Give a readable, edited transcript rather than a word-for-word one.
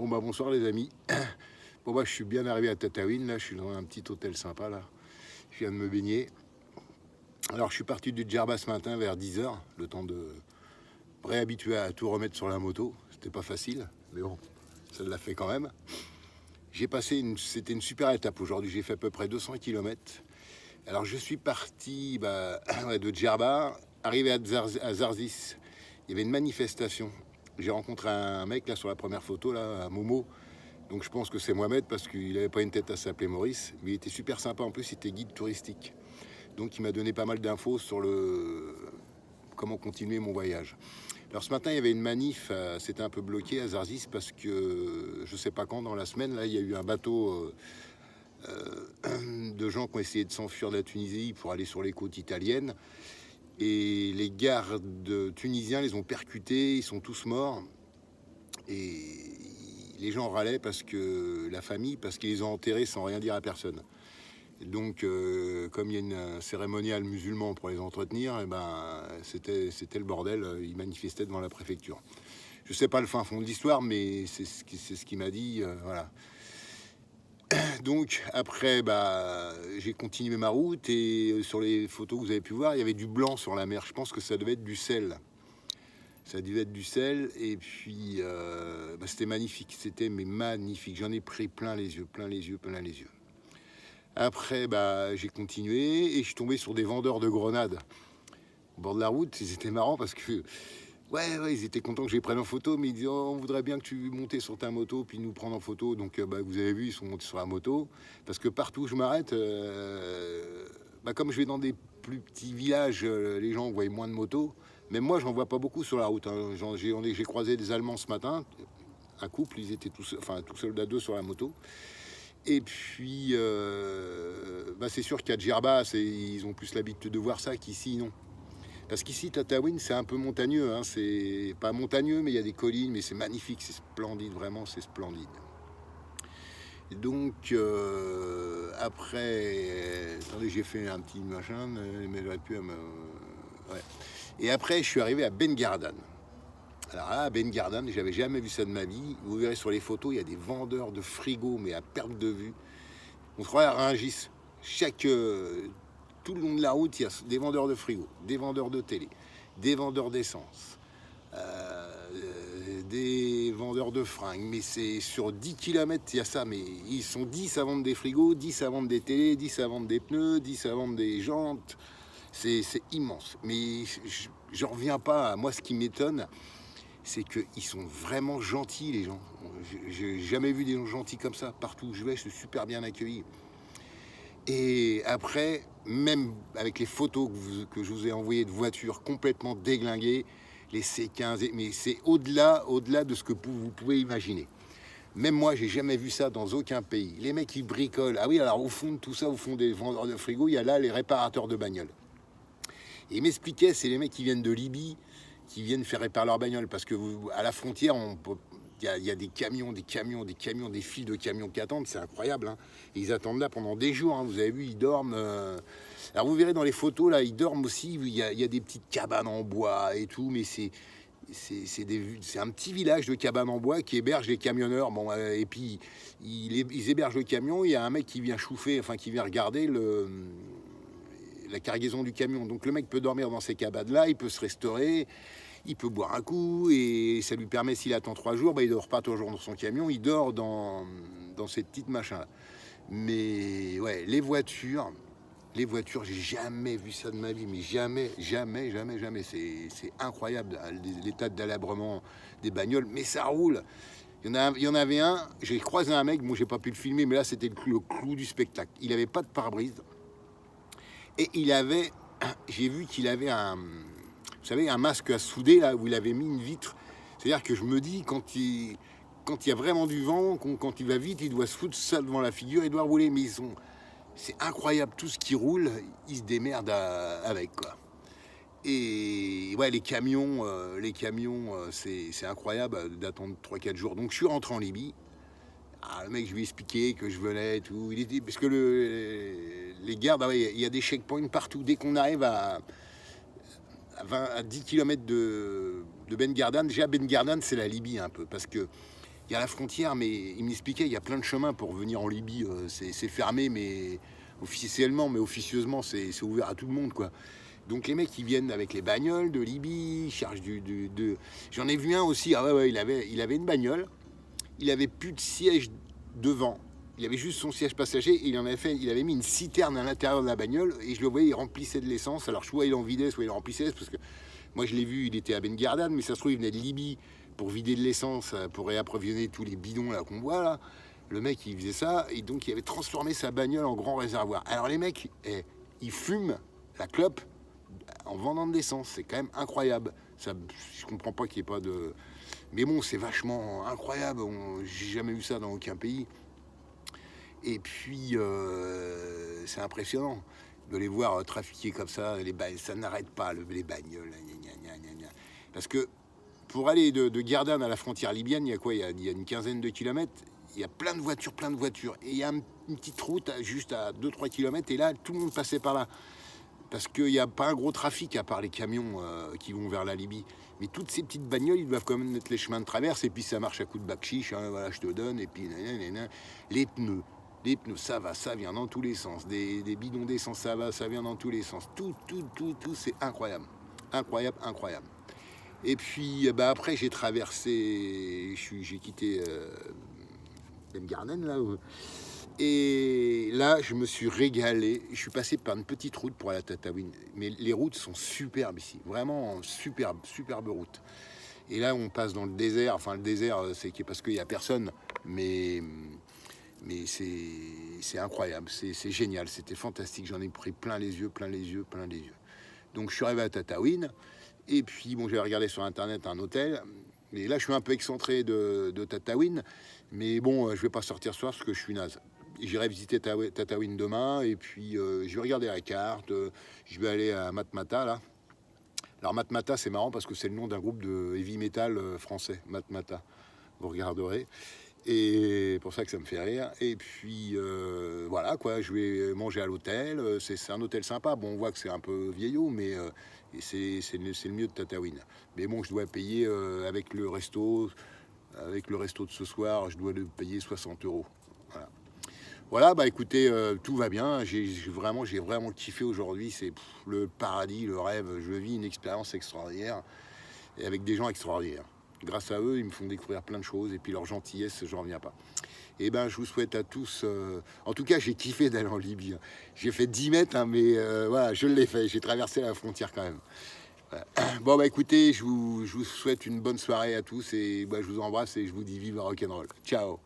Bon bah bonsoir les amis. Bon bah je suis bien arrivé à Tataouine, là je suis dans un petit hôtel sympa là. Je viens de me baigner. Alors je suis parti du Djerba ce matin vers 10 h, le temps de réhabituer à tout remettre sur la moto. C'était pas facile, mais bon, ça l'a fait quand même. C'était une super étape aujourd'hui, j'ai fait à peu près 200 km. Alors je suis parti de Djerba, arrivé à Zarzis. Il y avait une manifestation. J'ai rencontré un mec là sur la première photo, là, à Momo. Donc je pense que c'est Mohamed parce qu'il n'avait pas une tête à s'appeler Maurice. Mais il était super sympa, en plus il était guide touristique. Donc il m'a donné pas mal d'infos sur comment continuer mon voyage. Alors ce matin il y avait une manif, c'était un peu bloqué à Zarzis parce que je sais pas quand dans la semaine, là il y a eu un bateau de gens qui ont essayé de s'enfuir de la Tunisie pour aller sur les côtes italiennes. Et les gardes tunisiens les ont percutés, ils sont tous morts. Et les gens râlaient parce qu'ils les ont enterrés sans rien dire à personne. Et donc, comme il y a une cérémonial musulman pour les entretenir, et ben, c'était le bordel. Ils manifestaient devant la préfecture. Je sais pas le fin fond de l'histoire, mais c'est ce qu'il m'a dit. Voilà. Donc après, j'ai continué ma route et sur les photos que vous avez pu voir, il y avait du blanc sur la mer. Je pense que ça devait être du sel. Ça devait être du sel et puis c'était magnifique. C'était magnifique. J'en ai pris plein les yeux, plein les yeux, plein les yeux. Après, j'ai continué et je suis tombé sur des vendeurs de grenades au bord de la route. Ils étaient marrants parce que ouais, ils étaient contents que je les prenne en photo, mais ils disaient oh, on voudrait bien que tu montes sur ta moto puis nous prendre en photo. Donc vous avez vu, ils sont montés sur la moto parce que partout où je m'arrête, comme je vais dans des plus petits villages, les gens voient moins de motos. Même moi, j'en vois pas beaucoup sur la route. Hein. J'ai croisé des Allemands ce matin, un couple, ils étaient tout seuls à deux sur la moto. Et puis, c'est sûr qu'à Djerba, ils ont plus l'habitude de voir ça qu'ici, non. Parce qu'ici, Tataouine, c'est un peu montagneux. Hein. C'est pas montagneux, mais il y a des collines, mais c'est magnifique, c'est splendide, vraiment, c'est splendide. Et donc, après, attendez, j'ai fait un petit machin, mais j'aurais pu ouais. Et après, je suis arrivé à Ben Gardan. Alors là, Ben Gardan, j'avais jamais vu ça de ma vie. Vous verrez sur les photos, il y a des vendeurs de frigos, mais à perte de vue. On se croit à Rungis. Tout le long de la route, il y a des vendeurs de frigos, des vendeurs de télé, des vendeurs d'essence, des vendeurs de fringues. Mais c'est sur 10 km, il y a ça. Mais ils sont 10 à vendre des frigos, 10 à vendre des télés, 10 à vendre des pneus, 10 à vendre des jantes. C'est immense. Mais je reviens pas. Moi, ce qui m'étonne, c'est qu'ils sont vraiment gentils, les gens. J'ai jamais vu des gens gentils comme ça. Partout où je vais, je suis super bien accueilli. Et après, même avec les photos que je vous ai envoyées de voitures complètement déglinguées, les C15, mais c'est au-delà de ce que vous pouvez imaginer. Même moi, j'ai jamais vu ça dans aucun pays. Les mecs, ils bricolent. Ah oui, alors au fond de tout ça, au fond des vendeurs de frigo, il y a là les réparateurs de bagnoles. Et ils m'expliquaient, c'est les mecs qui viennent de Libye, qui viennent faire réparer leur bagnole. Parce que à la frontière, il y a des camions, des files de camions qui attendent, c'est incroyable. Hein. Et ils attendent là pendant des jours. Hein. Vous avez vu, ils dorment. Alors vous verrez dans les photos, là, ils dorment aussi. Il y a des petites cabanes en bois et tout, mais c'est un petit village de cabanes en bois qui héberge les camionneurs. Bon, et puis ils hébergent le camion. Il y a un mec qui vient chauffer, enfin qui vient regarder la cargaison du camion. Donc le mec peut dormir dans ces cabanes-là, il peut se restaurer. Il peut boire un coup et ça lui permet, s'il attend 3 jours, il ne dort pas toujours dans son camion, il dort dans ces petites machins-là. Mais ouais, les voitures, j'ai jamais vu ça de ma vie, mais jamais. C'est incroyable l'état de délabrement des bagnoles, mais ça roule. Il y en avait un, j'ai croisé un mec, bon j'ai pas pu le filmer, mais là c'était le clou du spectacle. Il avait pas de pare-brise et j'ai vu qu'il avait vous savez, un masque à souder, là, où il avait mis une vitre. C'est-à-dire que je me dis, quand il y a vraiment du vent, quand il va vite, il doit se foutre ça devant la figure, il doit rouler. Mais c'est incroyable, tout ce qui roule, ils se démerdent avec, quoi. Et ouais, les camions, c'est incroyable d'attendre 3-4 jours. Donc je suis rentré en Libye. Ah, le mec, je lui ai expliqué que je venais et tout. Parce que les gardes, il y a des checkpoints partout. Dès qu'on arrive à 10 km de Ben Gardan. Déjà, Ben Gardan, c'est la Libye un peu, parce que il y a la frontière, mais il m'expliquait, il y a plein de chemins pour venir en Libye. C'est fermé, mais officiellement, mais officieusement, c'est ouvert à tout le monde, quoi. Donc les mecs, ils viennent avec les bagnoles de Libye, ils chargent de... J'en ai vu un aussi, ah ouais, il avait une bagnole, il avait plus de siège devant. Il avait juste son siège passager et il avait mis une citerne à l'intérieur de la bagnole et je le voyais, il remplissait de l'essence. Alors soit il en vidait, soit il en remplissait, parce que moi je l'ai vu, il était à Ben Gardan, mais ça se trouve il venait de Libye pour vider de l'essence, pour réapprovisionner tous les bidons là qu'on voit là. Le mec il faisait ça et donc il avait transformé sa bagnole en grand réservoir. Alors les mecs, ils fument la clope en vendant de l'essence, c'est quand même incroyable. Ça, je comprends pas qu'il n'y ait pas de... Mais bon, c'est vachement incroyable, j'ai jamais vu ça dans aucun pays. Et puis, c'est impressionnant de les voir trafiquer comme ça, ça n'arrête pas, les bagnoles. Gna, gna, gna, gna. Parce que pour aller de Gardanne à la frontière libyenne, il y a quoi? Il y a une quinzaine de kilomètres, il y a plein de voitures, plein de voitures. Et il y a une petite route juste à 2-3 kilomètres, et là, tout le monde passait par là. Parce qu'il n'y a pas un gros trafic à part les camions qui vont vers la Libye. Mais toutes ces petites bagnoles, ils doivent quand même mettre les chemins de traverse, et puis ça marche à coups de bakchiche, hein, voilà, je te donne, et puis les pneus. Les pneus, ça vient dans tous les sens. Des bidons d'essence, ça vient dans tous les sens. Tout, c'est incroyable. Incroyable, incroyable. Et puis, bah, après, j'ai traversé, j'ai quitté Ben Garden, là. Et là, je me suis régalé. Je suis passé par une petite route pour aller à Tataouine. Mais les routes sont superbes ici. Vraiment superbe route. Et là, on passe dans le désert. Enfin, le désert, c'est parce qu'il n'y a personne. Mais c'est incroyable. C'est génial. C'était fantastique. J'en ai pris plein les yeux. Donc, je suis arrivé à Tataouine. Et puis, bon, j'ai regardé sur Internet un hôtel. Mais là, je suis un peu excentré de Tataouine. Mais bon, je vais pas sortir ce soir parce que je suis naze. J'irai visiter Tataouine demain et puis je vais regarder la carte. Je vais aller à Matmata là. Alors Matmata c'est marrant parce que c'est le nom d'un groupe de heavy metal français, Matmata. Vous regarderez. Et pour ça que ça me fait rire. Et puis voilà quoi, je vais manger à l'hôtel. C'est un hôtel sympa. Bon, on voit que c'est un peu vieillot, mais c'est le mieux de Tataouine. Mais bon, je dois payer avec le resto. Avec le resto de ce soir, je dois le payer 60 €. Voilà. Voilà, bah écoutez, tout va bien. J'ai vraiment kiffé aujourd'hui. C'est le paradis, le rêve. Je vis une expérience extraordinaire et avec des gens extraordinaires. Grâce à eux, ils me font découvrir plein de choses et puis leur gentillesse, j'en reviens pas. Et ben, je vous souhaite à tous. En tout cas, j'ai kiffé d'aller en Libye. J'ai fait 10 mètres, hein, mais voilà, je l'ai fait. J'ai traversé la frontière quand même. Voilà. Bon, bah écoutez, je vous souhaite une bonne soirée à tous et bah, je vous embrasse et je vous dis vive rock'n'roll. Ciao.